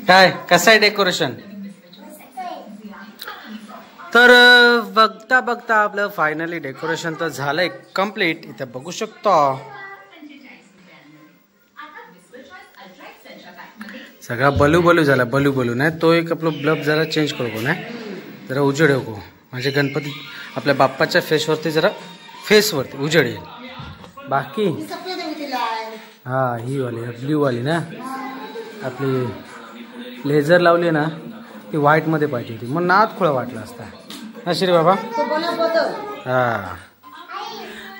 काय कसं आहे डेकोरेशन? तर बघता बघता आपलं फायनली डेकोरेशन तर झालंय कम्प्लीट. इथे बघू शकतो सगळा बलू बलू झाला. बलू बलू नाही तो एक आपलं ब्लब जरा चेंज करू नाही जरा उजेड येऊ म्हणजे गणपती आपल्या बाप्पाच्या फेसवरती जरा फेसवरती उजेड येईल. बाकी हा ही वाली ब्ल्यू वाली ना आपली लेझर लावली ना ती व्हाईट मध्ये पाहिजे होती मग नाद खुळा वाटला असता ना श्री बाबा. हा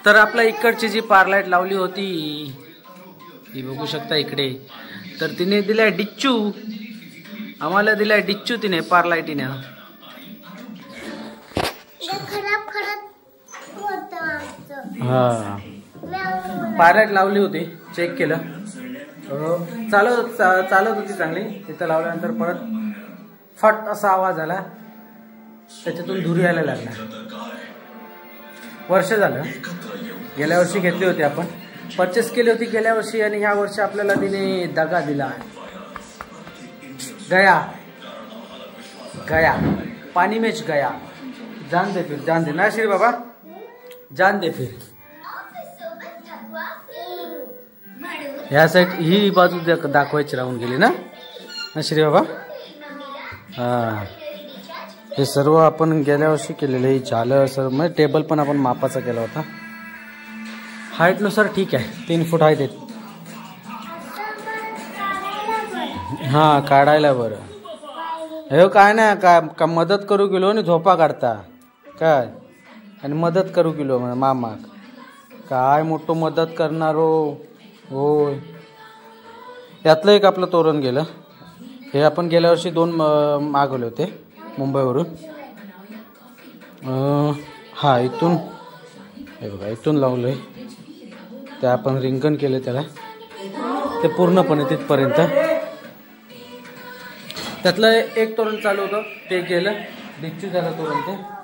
तर आपल्या इकडची जी पारलाईट लावली होती ही बघू शकता इकडे. तर तिने दिलाय डिच्चू आम्हाला दिलाय डिच्चू तिने पारलाईटीने. हा पारलाईट लावली होती चेक केलं चालत होती चांगली. तिथं लावल्यानंतर परत फट असा आवाज आला त्याच्यातून धूर यायला लागला. वर्ष झालं गेल्या वर्षी घेतली होती आपण परचेस केली होती गेल्या वर्षी आणि ह्या वर्षी आपल्याला तिने दगा दिला. गया गया पानी मेच गया जान दे फिर जान दे ना श्री बाबा जान दे फिर. ह्या साईड ही बाजू दाखवायची राहून गेली ना श्री बाबा. हा हे सर्व आपण गेल्या वर्षी केलेलं झालं सर. म्हणजे टेबल पण आपण मापाचा केला होता हाईटनुसार ठीक आहे 3 फूट हाईट आहेत. हा काढायला बरं हे काय नाही का मदत करू गेलो आणि झोपा काढता काय आणि मदत करू गेलो मामा काय मोठं मदत करणार होय. यातलं एक आपलं तोरण गेलं. हे आपण गेल्या वर्षी 2 मागवले होते मुंबईवरून. हा इथून हे बघा इथून लावलंय ते आपण रिंगण केले त्याला ते पूर्णपणे तिथपर्यंत. त्यातलं एक तोरण चालू होतं ते गेलं डिच्चू झालं तोरण. ते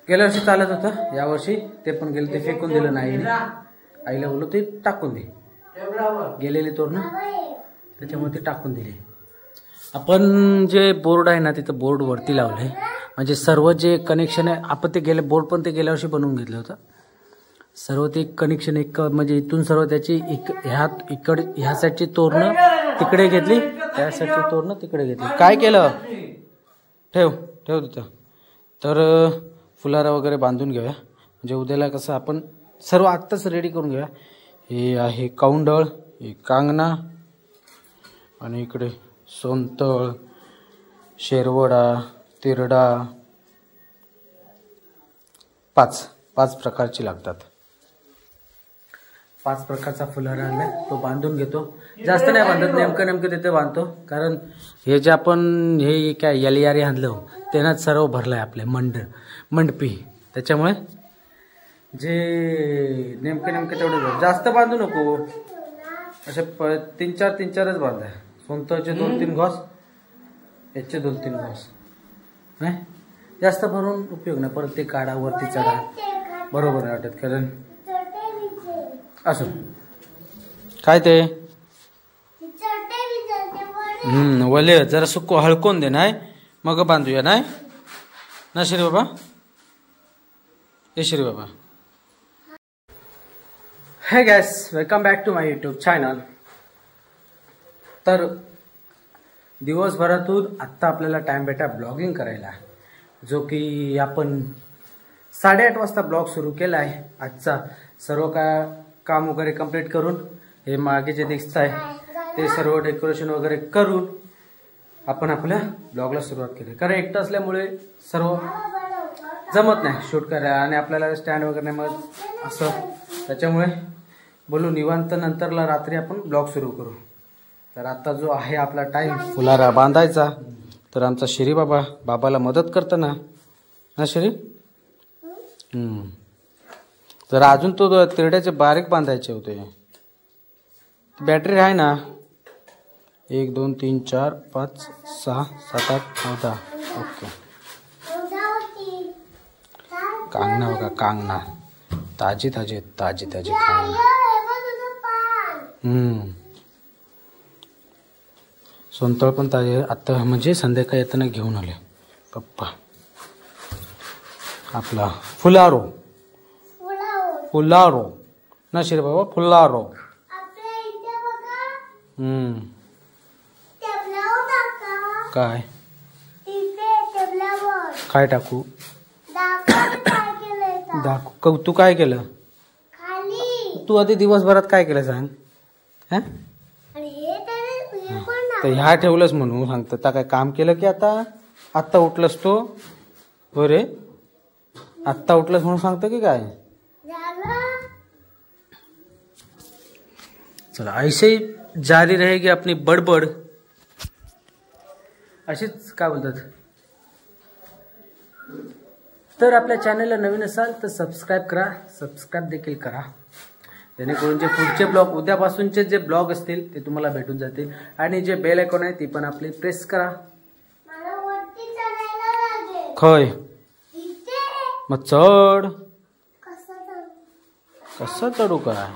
गेल्या वर्षी चालत होतं यावर्षी ते पण गेलं ते फेकून दिलं नाही. आईला बोललो ते टाकून दे गेलेले तोरण त्याच्यामुळे ते टाकून दिले. आपण जे बोर्ड आहे ना तिथं बोर्ड वरती लावले म्हणजे सर्व जे कनेक्शन आहे आपण ते गेले बोर्ड पण ते गेल्या वर्षी बनवून घेतलं होतं. सर्व ते कनेक्शन एक म्हणजे इथून सर्व त्याची ह्या साईडची तोरणं तिकडे घेतली त्या साईडची तोरणं तिकडे घेतली. काय केलं ठेव तिथं. तर फुलारा वगैरे बांधून घेऊया म्हणजे उद्याला कसं आपण सर्व आत्ताच रेडी करून घेऊया. हे आहे कौंडळ हे कांगना आणि इकडे सोनतळ शेरवडा तिरडा 5 प्रकारची लागतात. 5 प्रकारचा फुलारा आणला तो बांधून घेतो. जास्त नाही बांधत नेमकं तिथे बांधतो कारण हे जे आपण हे काय यारी आणलं त्यानं सर्व भरलंय आपले मंडपी त्याच्यामुळे जे नेमके तेवढे जास्त बांधू नको असे 3-4च बांधाय. सोनतळचे 2-3 घोस याचे 2-3 घोस नाही जास्त भरून उपयोग नाही. परत ते काढा वरती चढा बरोबर नाही वाटत कारण असो काय ते वले जरा सुक हळकून दे नाही मग बांधूया नाही ना श्री बाबा. हे Shri Baba. Hey guys welcome back to my YouTube channel. तर दिवसभरातून आत्ता आपल्याला टाइम भेटा ब्लॉगिंग करायला जो की आपण 8:30 वाजता ब्लॉग सुरू केला आहे. आजचा सर्व काम वगैरे कंप्लीट करून हे मागे जे दिसत आहे ते सर्व डेकोरेशन वगैरे करून आपण आपल्या ब्लॉगला सुरुवात केली. कारण एकटं असल्यामुळे सर्व जमत नाही शूट करायला आणि आपल्याला स्टँड वगैरे नाही मग असं त्याच्यामुळे बोलू निवांत नंतरला रात्री आपण ब्लॉग सुरू करू. तर आता जो आहे आपला टाइम फुलारा बांधायचा तर आमचा श्री बाबाला मदत करताना ना श्री तर अजून तो तिरड्याचे बारीक बांधायचे होते. बॅटरी आहे ना 1 2 3 4 5 6 7 8 9 10 ओके. कांगना बघा कांगना ताजी ताजी ताजी ताजी खाऊन. सोनतळ पण ताजे आता म्हणजे संध्याकाळी येताना घेऊन आले पप्पा. आपला फुलारो फुलारो ना शिरे बाबा फुलारो. काय काय टाकू दाखवू. तू काय केलं तू आधी दिवसभरात काय केलं सांग. तर ह्या ठेवलंस म्हणून सांगतो आता काय काम केलं की आत्ता उठलंस तो बरे आत्ता उठलंस म्हणून सांगतो की काय. चला ऐसे जारी रहेगी अपनी बडबड. अशीच काय बोलतात. तर आपल्या चॅनलला नवीन असाल तर सबस्क्राईब करा. सबस्क्राईब देखील करा जेणेकरून जे पुढचे ब्लॉग उद्यापासूनचे जे ब्लॉग असतील ते तुम्हाला भेटून जातील. आणि जे बेल आयकॉन आहे ती पण आपली प्रेस करा. खय मग चढ कसं चढू काय.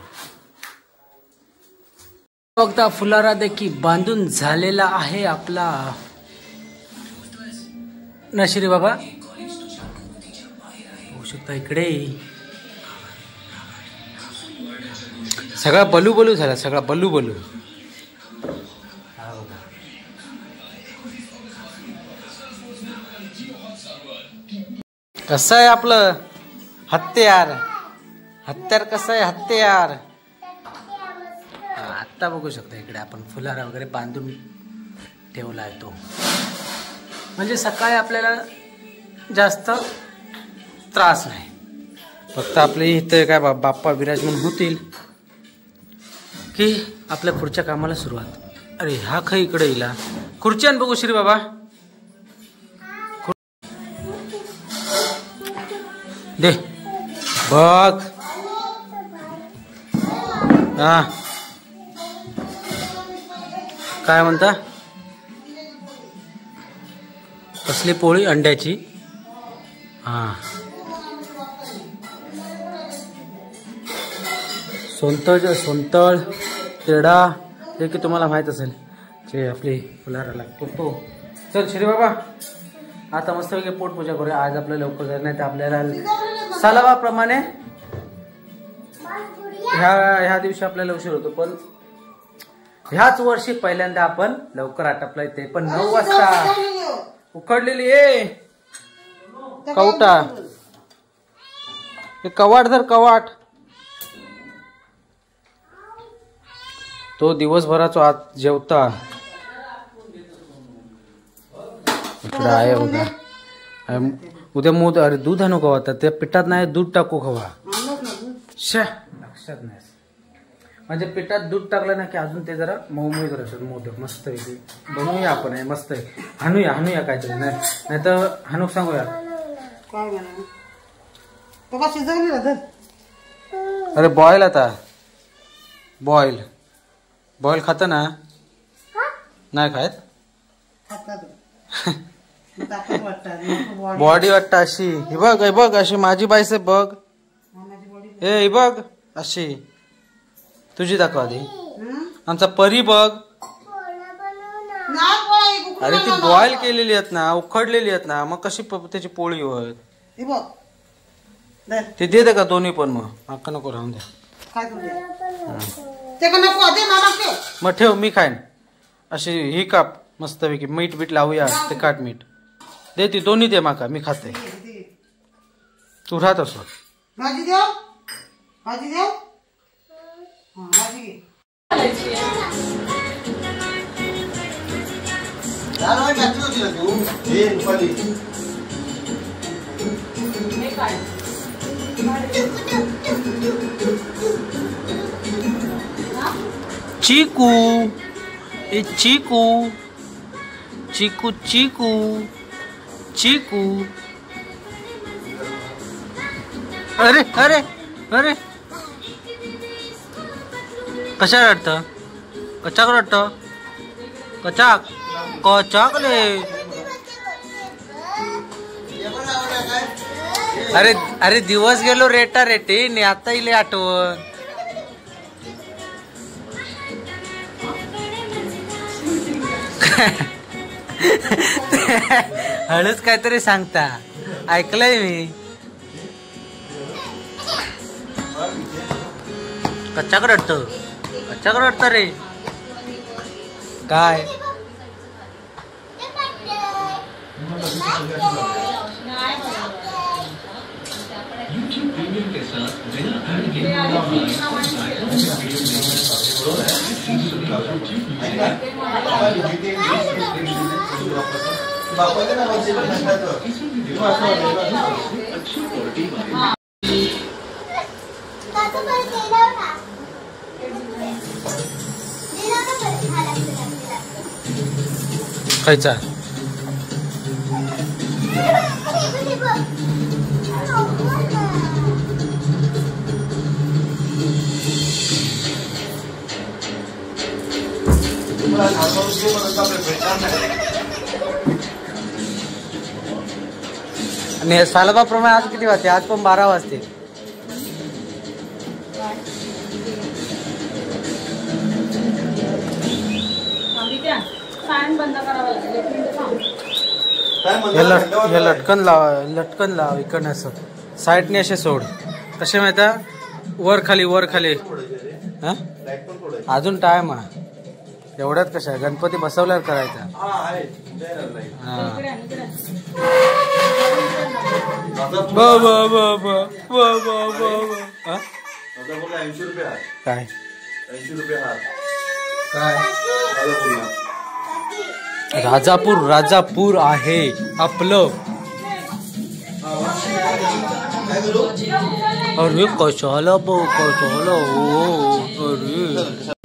बघता फुलारा देखील बांधून झालेला आहे आपला नशिरी बाबा. होऊ शकता इकडे सगळा बलू बलू झाला. सगळा बलू बलू. कसं आहे आपलं हत्यार. हत्यार कसं आहे हत्यार. आत्ता बघू शकता इकडे आपण फुलारा वगैरे बांधून ठेवला आहे तो. म्हणजे सकाळी आपल्याला जास्त त्रास नाही. फक्त आपले इथं काय बाप्पा विराजमान होतील की आपल्या पुढच्या कामाला सुरुवात. अरे हा खै इकडे येईल. खुर्ची आण बघू श्री बाबा. दे बघ. हा काय म्हणता. कसली पोळी अंड्याची. हा सोनतळ पेढा हे की तुम्हाला माहित असेल जे आपली फुलारा लागतो तो. चल श्री बाबा आता मस्तपैकी पोटपूजा करूया. आज आपल्याला लवकर जायचं नाही तर आपल्याला सलावाप्रमाणे ह्या दिवशी आपल्याला उशीर होतो. पण ह्याच वर्षी पहिल्यांदा आपण लवकर आटपलाय ते पण 9 वाजता. उकडलेली आहे कवटा. कवाट धर कवाट. तो दिवसभराचा आत जेवता इकडे आहे बघा. उद्या मूद अरे दूध आणू खवा. त्या पिठात नाही दूध टाकू खवा. लक्षात नाही म्हणजे पिठात दूध टाकलं ना की अजून ते जरा मऊमळीत राहतात. मोदक मस्त बनवूया आपण. मस्त हाणूया काहीतरी. नाही तर हाणूक सांगूया. अरे बॉईल आता बॉईल खात ना. नाही खायत बॉडी वाटत अशी. ही बघ अशी माझी बायसेप बघ. हे बघ अशी. तुझी दाखव आधी. आमचा परी बघ. अरे ती बॉईल केलेली आहेत ना उकडलेली आहेत ना मग कशी त्याची पोळी होत. ते दे का दोन्ही पण. मग अक्का नको राहून द्या. मग ठेव मी खाईन. अशी ही काप मस्तपैकी मीठ बीठ लावूया. ते काट मीठ दे. ती दोन्ही दे माका मी खाते. तू राहत असो. भाजी देव चीकू ए चीकू चीकू चीकू चीकू. अरे अरे अरे कशा रडतं. कचाक रडतं. कचाकले अरे अरे दिवस गेलो रेटा रेटी ने आता इले आठवण. हळूच काहीतरी सांगता ऐकलंय मी. कच्चाकडे रडतो कच्चाकडे रडतो रे काय. खायचा आणि सालाबाप्रमाणे आज किती वाजते. आज पण 12 वाजते. हे लटकन लाव इकडनं असं साईडने असे सोड. कसे माहिती वर खाली हा अजून टाइम आहे. एवढ्यात कशा गणपती बसवल्यावर करायचा. काय राजापूर आहे आपलं. अरे कशाला अरे